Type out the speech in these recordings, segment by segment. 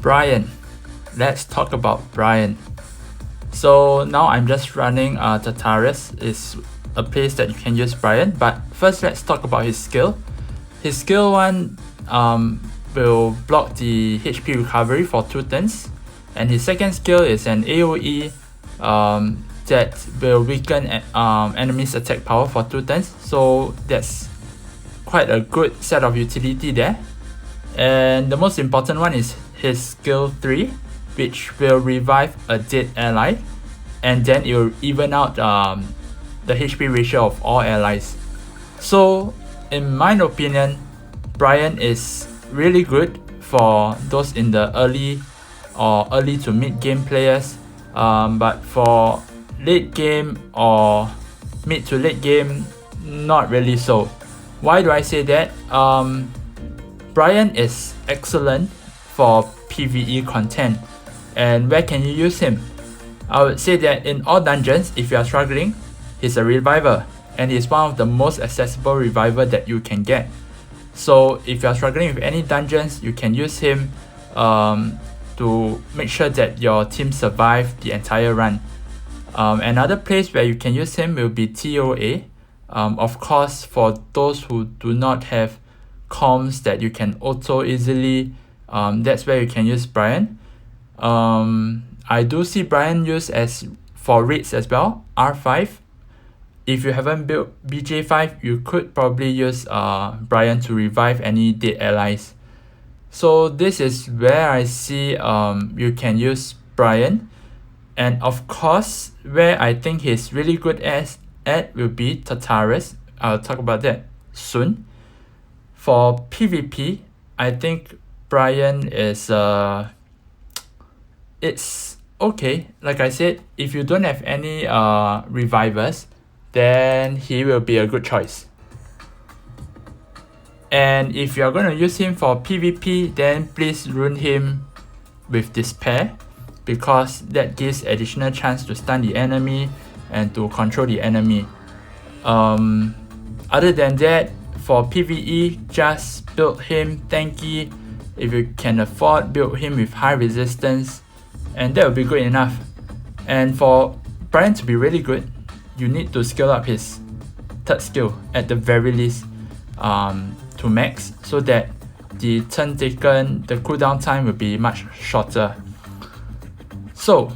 BRIAND. Let's talk about BRIAND. So now I'm just running Tartarus. Is a place that you can use BRIAND, but first let's talk about his skill. His skill 1 will block the HP recovery for 2 turns, and his second skill is an AoE that will weaken enemies' attack power for 2 turns, so that's quite a good set of utility there. And the most important one is his skill 3, which will revive a dead ally, and then it will even out the HP ratio of all allies. So in my opinion, BRIAND is really good for those in the early to mid game players, but for late game or mid to late game, not really so. Why do I say that? BRIAND is excellent for PvE content. And where can you use him? I would say that in all dungeons, if you are struggling, he's a reviver, and he's one of the most accessible reviver that you can get. So if you are struggling with any dungeons, you can use him to make sure that your team survive the entire run. Another place where you can use him will be TOA. Of course, for those who do not have comms that you can auto easily, that's where you can use BRIAND. I do see BRIAND used as for raids as well, R5. If you haven't built BJ5, you could probably use BRIAND to revive any dead allies. So this is where I see you can use BRIAND. And of course, where I think he's really good at will be Tartarus. I'll talk about that soon. For PvP, I think BRIAND is it's okay. Like I said, if you don't have any revivers, then he will be a good choice. And if you're going to use him for PvP, then please rune him with Despair, because that gives additional chance to stun the enemy and to control the enemy. Other than that, for PvE, just build him tanky. If you can afford, build him with high resistance, and that will be good enough. And for BRIAND to be really good, you need to scale up his 3rd skill at the very least to max, so that the turn taken, the cooldown time will be much shorter. So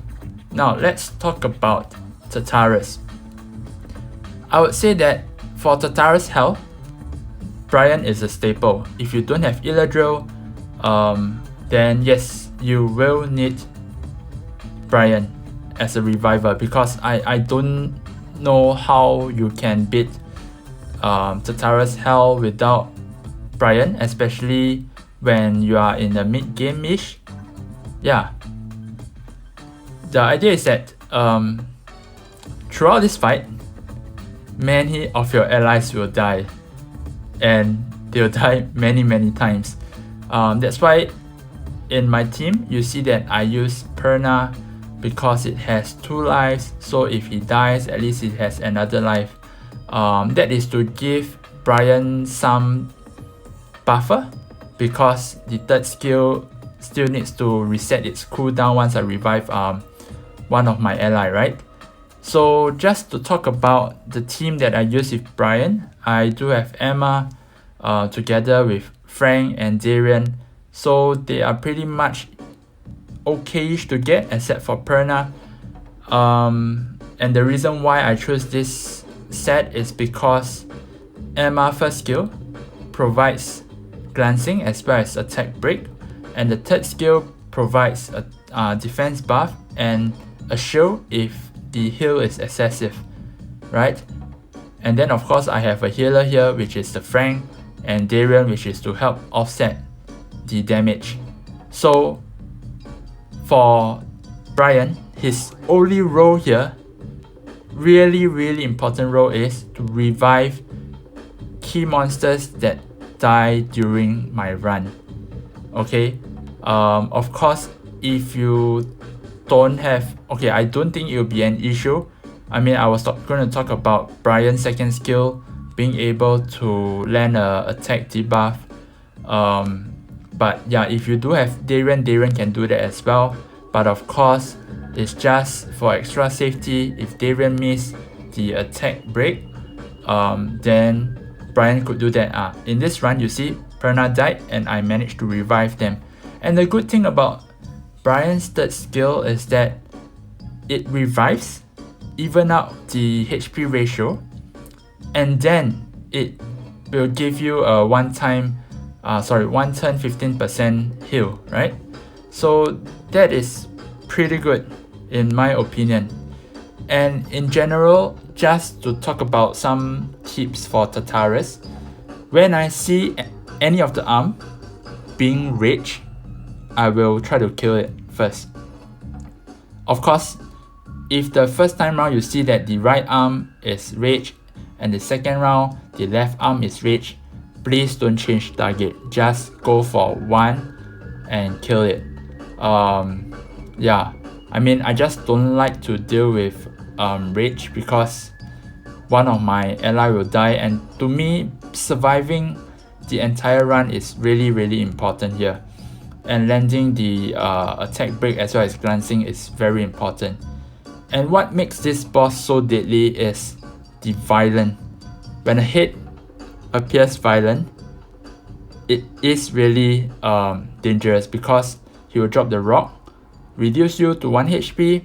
now let's talk about Tartarus. I would say that for Tartarus health, BRIAND is a staple. If you don't have Eladriel, then yes, you will need BRIAND as a reviver, because I don't know how you can beat Tartarus health without BRIAND, especially when you are in the mid game-ish. Yeah. The idea is that throughout this fight, many of your allies will die, and they'll die many times. That's why in my team, you see that I use Perna, because it has 2 lives, so if he dies, at least it has another life. That is to give BRIAND some buffer, because the 3rd skill still needs to reset its cooldown once I revive one of my ally, right? So just to talk about the team that I use with BRIAND, I do have Emma together with Frank and Darian, so they are pretty much okay-ish to get, except for Perna. And the reason why I chose this set is because Emma 1st skill provides glancing as well as attack break, and the 3rd skill provides a defense buff and a shield if the heal is excessive, right? And then of course I have a healer here, which is the Frank, and Darian, which is to help offset the damage. So for BRIAND, his only role here, really important role, is to revive key monsters that die during my run. Okay, of course, if you don't have, okay, I don't think it will be an issue. I mean, I was going to talk about BRIAND's 2nd skill being able to land a attack debuff, But yeah, if you do have Darien can do that as well. But of course, it's just for extra safety. If Darien miss the attack break, then Brian could do that. In this run, you see, Perna died and I managed to revive them. And the good thing about Brian's third skill is that it revives, even out the HP ratio, and then it will give you a one turn 15% heal, right? So that is pretty good in my opinion. And in general, just to talk about some tips for Tartarus, when I see any of the arm being rage, I will try to kill it first. Of course, if the first time round you see that the right arm is rage and the second round the left arm is rage, please don't change target. Just go for one and kill it. Yeah, I mean, I just don't like to deal with rage because one of my ally will die, and to me, surviving the entire run is really important here. And landing the attack break as well as glancing is very important. And what makes this boss so deadly is the violent. When a hit appears violent, it is really dangerous because he will drop the rock, reduce you to 1 HP,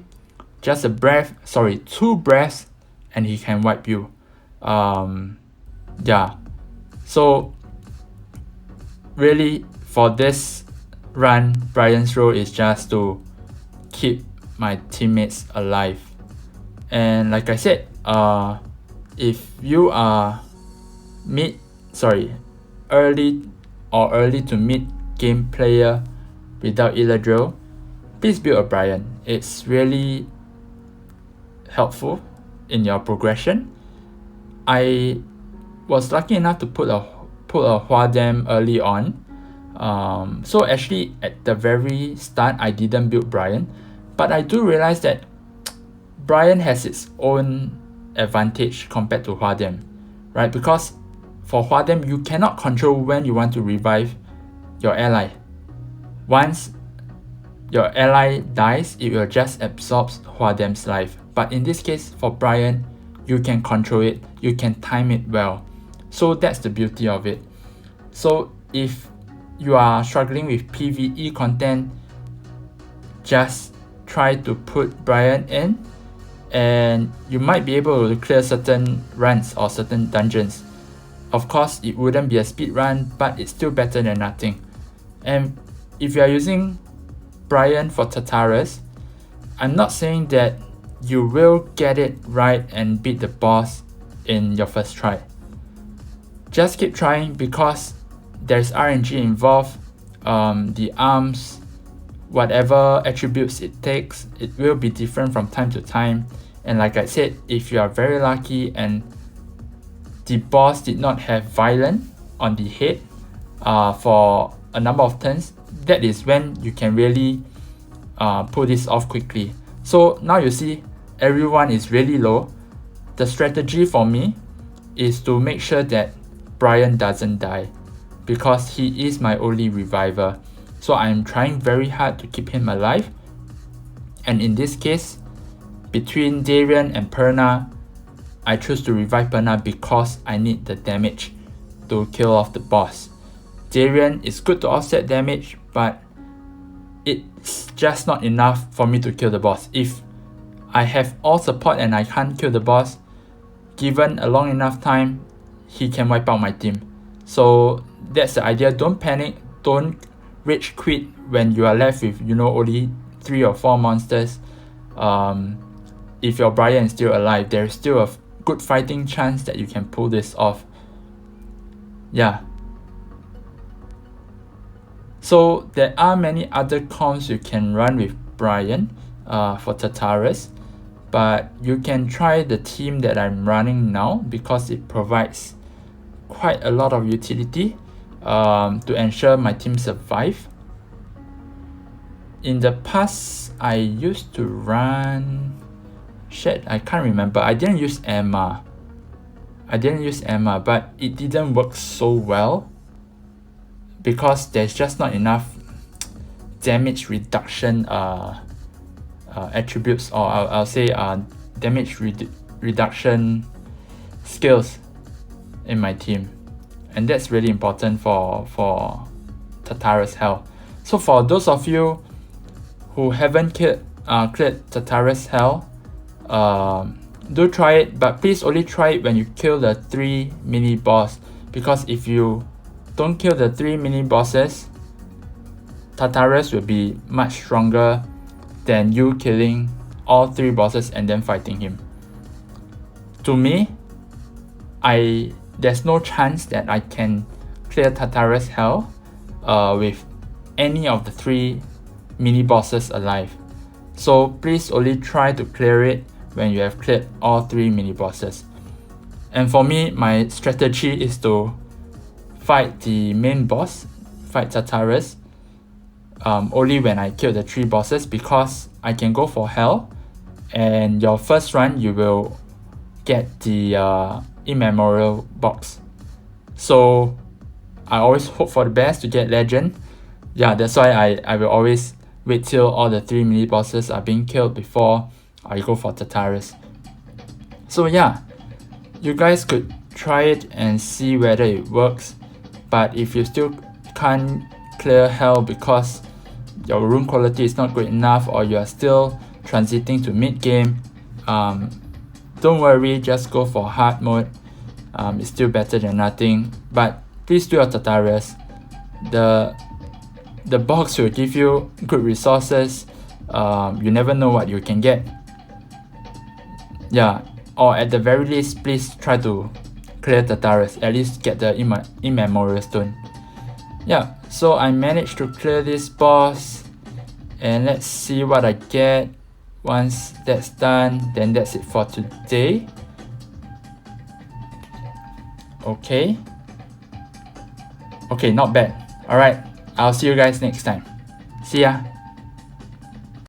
just a breath, 2 breaths, and he can wipe you. Yeah, so really for this run, Brian's role is just to keep my teammates alive. And like I said, if you are early to mid game player without Eladriel, please build a Brian. It's really helpful in your progression. I was lucky enough to put a Hua Dam early on. So actually at the very start I didn't build Brian, but I do realize that Brian has its own advantage compared to Hua Dam, right? Because for Hua Dam, you cannot control when you want to revive your ally. Once your ally dies, it will just absorb Hua Dam's life. But in this case, for Brian, you can control it, you can time it well. So that's the beauty of it. So if you are struggling with PvE content, just try to put Brian in, and you might be able to clear certain runs or certain dungeons. Of course, it wouldn't be a speed run, but it's still better than nothing. And if you are using Brian for Tartarus, I'm not saying that you will get it right and beat the boss in your first try. Just keep trying because there's RNG involved. The arms, whatever attributes it takes, it will be different from time to time. And like I said, if you are very lucky and the boss did not have violent on the head for a number of turns, that is when you can really pull this off quickly. So now you see everyone is really low. The strategy for me is to make sure that Brian doesn't die because he is my only reviver. So I'm trying very hard to keep him alive. And in this case, between Darien and Perna, I choose to revive Perna because I need the damage to kill off the boss. Darien is good to offset damage, but it's just not enough for me to kill the boss. If I have all support and I can't kill the boss, given a long enough time, he can wipe out my team. So that's the idea. Don't panic, don't rage quit when you are left with only 3 or 4 monsters. If your Brian is still alive, there's still a good fighting chance that you can pull this off. Yeah. So there are many other comps you can run with Brian for Tartarus, but you can try the team that I'm running now because it provides quite a lot of utility to ensure my team survive. In the past, I used to run... I can't remember. I didn't use Emma, but it didn't work so well because there's just not enough damage reduction attributes, or I'll say damage reduction skills in my team, and that's really important for Tartarus Hell. So for those of you who haven't cleared Tartarus Hell, do try it, but please only try it when you kill the 3 mini boss, because if you don't kill the 3 mini bosses, Tartarus will be much stronger than you killing all 3 bosses and then fighting him. To me, there's no chance that I can clear Tartarus Hell with any of the 3 mini bosses alive. So please only try to clear it when you have cleared all 3 mini bosses. And for me, my strategy is to fight the main boss, fight Tartarus, only when I kill the 3 bosses, because I can go for Hell, and your first run you will get the immemorial box. So I always hope for the best to get Legend. Yeah, that's why I will always wait till all the 3 mini bosses are being killed before I go for Tartarus. So yeah, you guys could try it and see whether it works. But if you still can't clear Hell because your rune quality is not good enough, or you are still transiting to mid game, don't worry, just go for hard mode. It's still better than nothing. But please do your Tartarus. The box will give you good resources. You never know what you can get. Yeah, or at the very least, please try to clear Tartarus, at least get the immemorial stone. Yeah, so I managed to clear this boss, and let's see what I get. Once that's done, then that's it for today. Okay, not bad. Alright, I'll see you guys next time. See ya.